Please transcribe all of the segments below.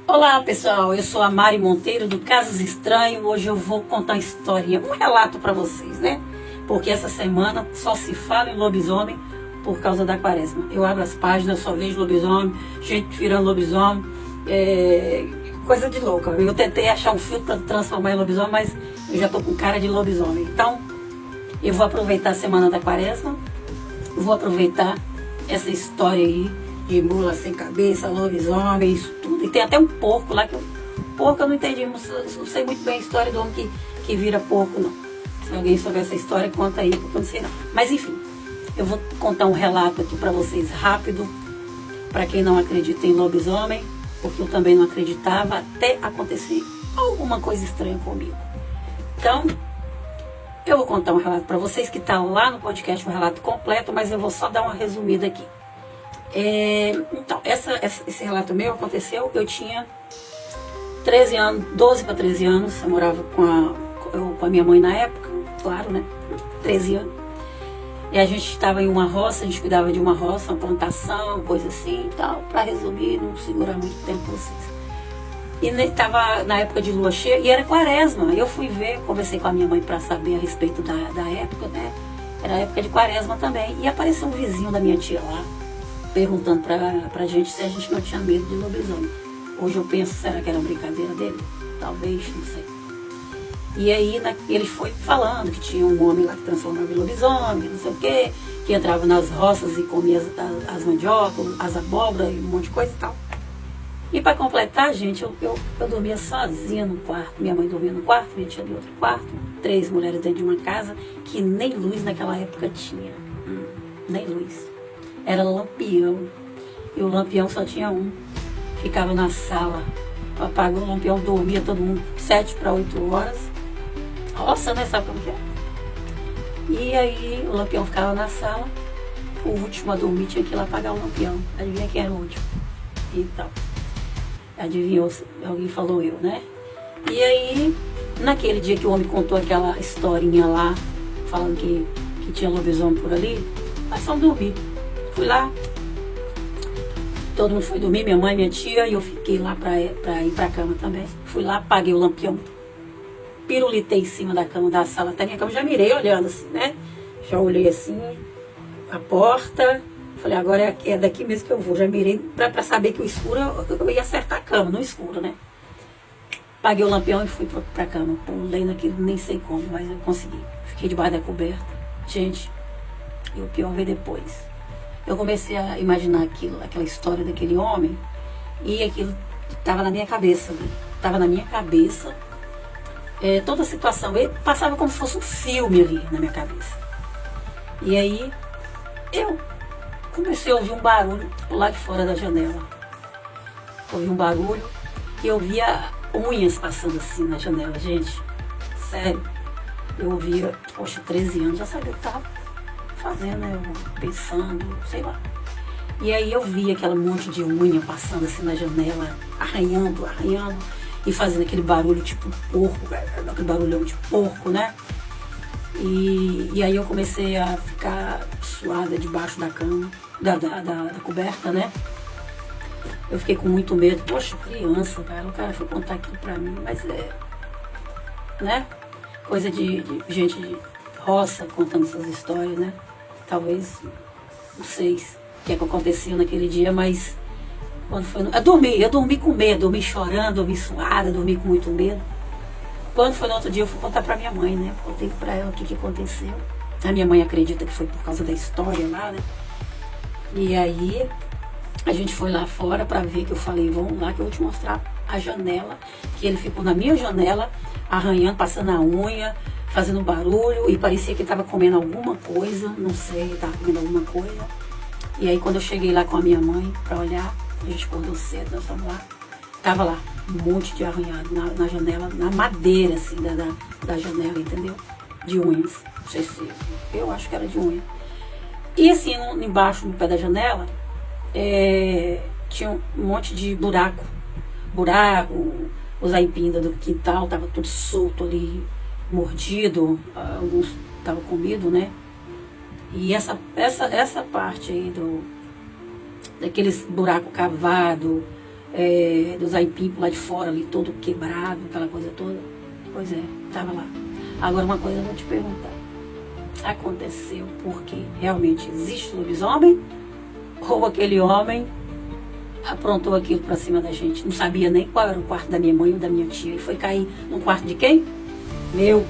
Olá pessoal, eu sou a Mari Monteiro do Casos Estranhos. Hoje eu vou contar uma história, um relato para vocês, né? Porque essa semana só se fala em lobisomem por causa da quaresma. Eu abro as páginas, só vejo lobisomem, gente virando lobisomem, coisa de louca. Eu tentei achar um filtro para transformar em lobisomem, mas eu já tô com cara de lobisomem. Então, eu vou aproveitar a semana da quaresma, vou aproveitar essa história aí de mula sem cabeça, lobisomem, isso tudo. E tem até um porco lá, porco eu não entendi, não sei muito bem a história do homem que vira porco, não. Se alguém souber essa história, conta aí, porque eu não sei não. Mas enfim, eu vou contar um relato aqui pra vocês rápido, pra quem não acredita em lobisomem, porque eu também não acreditava, até acontecer alguma coisa estranha comigo. Então, eu vou contar um relato pra vocês que tá lá no podcast, um relato completo, mas eu vou só dar uma resumida aqui. Então, esse relato meu aconteceu, eu tinha 13 anos, 12 para 13 anos, eu morava com a minha mãe na época, claro, né, 13 anos, e a gente estava em uma roça, a gente cuidava de uma roça, uma plantação, coisa assim e tal, para resumir, não segurar muito tempo pra vocês. E estava na época de lua cheia, e era quaresma, eu fui ver, conversei com a minha mãe para saber a respeito da época, né, era a época de quaresma também, e apareceu um vizinho da minha tia lá, perguntando pra gente se a gente não tinha medo de lobisomem. Hoje eu penso, será que era uma brincadeira dele? Talvez, não sei. E aí ele foi falando que tinha um homem lá que transformava em lobisomem, não sei o quê, que entrava nas roças e comia as mandiocas, as abóboras e um monte de coisa e tal. E para completar, gente, eu dormia sozinha no quarto. Minha mãe dormia no quarto, minha tia no outro quarto. 3 mulheres dentro de uma casa que nem luz naquela época tinha. Nem luz. Era lampião, e o lampião só tinha um, ficava na sala, apagou o lampião, dormia todo mundo 7 para 8 horas, roça, né, sabe como que é? E aí o lampião ficava na sala, o último a dormir tinha que ir lá apagar o lampião, adivinha quem era o último? Então, adivinhou, alguém falou eu, né? E aí, naquele dia que o homem contou aquela historinha lá, falando que tinha lobisomem por ali, nós fomos dormir. Fui lá, todo mundo foi dormir, minha mãe, minha tia, e eu fiquei lá pra ir pra cama também. Fui lá, apaguei o lampião, pirulitei em cima da cama da sala até minha cama, já mirei olhando assim, né? Já olhei assim, a porta, falei, agora é daqui mesmo que eu vou. Já mirei pra saber que o escuro, eu ia acertar a cama, no escuro, né? Apaguei o lampião e fui pra cama, pulei naquilo, nem sei como, mas eu consegui. Fiquei debaixo da coberta. Gente, e o pior veio depois. Eu comecei a imaginar aquela história daquele homem, e aquilo estava na minha cabeça, né? Estava na minha cabeça, toda a situação, ele passava como se fosse um filme ali na minha cabeça. E aí, eu comecei a ouvir um barulho lá de fora da janela. Ouvi um barulho, e eu via unhas passando assim na janela, gente, sério. Eu ouvia, poxa, 13 anos, já sabia o que estava fazendo, né? Pensando, sei lá. E aí eu vi aquele monte de unha passando assim na janela, arranhando, e fazendo aquele barulho tipo porco, aquele barulhão de porco, né? E aí eu comecei a ficar suada debaixo da cama, da coberta, né? Eu fiquei com muito medo. Poxa, criança, cara, o cara foi contar aquilo pra mim, mas né? Coisa de gente de roça contando essas histórias, né? Talvez, não sei o que aconteceu naquele dia, mas quando foi... Eu dormi com medo, dormi chorando, dormi suada, dormi com muito medo. Quando foi no outro dia, eu fui contar pra minha mãe, né? Contei pra ela o que aconteceu. A minha mãe acredita que foi por causa da história lá, né? E aí, a gente foi lá fora pra ver, que eu falei, vamos lá que eu vou te mostrar a janela, que ele ficou na minha janela, arranhando, passando a unha, fazendo barulho, e parecia que ele estava comendo alguma coisa, não sei, ele estava comendo alguma coisa. E aí quando eu cheguei lá com a minha mãe para olhar, a gente acordou cedo, nós fomos lá, tava lá um monte de arranhado na janela, na madeira assim da janela, entendeu? De unhas, não sei se, eu acho que era de unha. E assim, embaixo, no pé da janela, tinha um monte de buraco, os aipim do quintal, tava tudo solto ali, mordido, alguns estavam comidos, né? E essa parte aí daqueles buracos cavados, dos aipim lá de fora, ali todo quebrado, aquela coisa toda. Pois é, estava lá. Agora uma coisa eu vou te perguntar. Aconteceu porque realmente existe lobisomem? Ou aquele homem aprontou aquilo pra cima da gente? Não sabia nem qual era o quarto da minha mãe ou da minha tia. E foi cair no quarto de quem? Meu.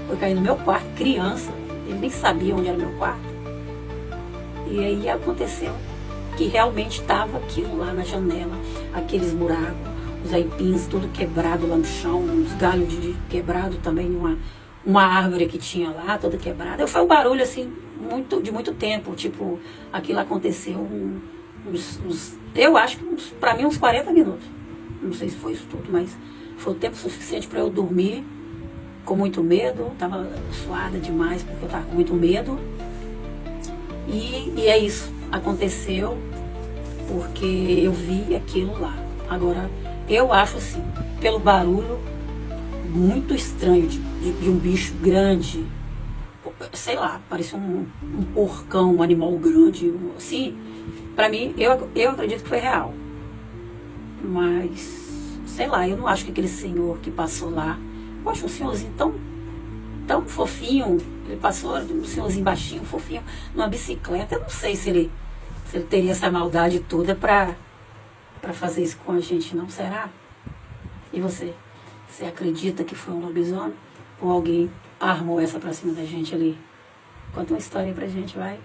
Foi cair no meu quarto, criança. Ele nem sabia onde era meu quarto. E aí aconteceu que realmente estava aquilo lá na janela, aqueles buracos, os aipins tudo quebrado lá no chão, uns galhos de quebrado também, uma árvore que tinha lá, toda quebrada. Foi um barulho assim, de muito tempo, tipo, aquilo aconteceu eu acho que para mim uns 40 minutos. Não sei se foi isso tudo, mas foi o tempo suficiente para eu dormir com muito medo, estava suada demais porque eu estava com muito medo. E é isso, aconteceu porque eu vi aquilo lá. Agora, eu acho assim, pelo barulho, muito estranho de um bicho grande, sei lá, parecia um porcão, um animal grande, assim, pra mim, eu acredito que foi real. Mas, sei lá, eu não acho que aquele senhor que passou lá, eu acho um senhorzinho tão fofinho, ele passou, um senhorzinho baixinho, fofinho, numa bicicleta. Eu não sei se ele teria essa maldade toda pra fazer isso com a gente, não, será? E você? Você acredita que foi um lobisomem? Ou alguém armou essa pra cima da gente ali? Conta uma história aí pra gente, vai.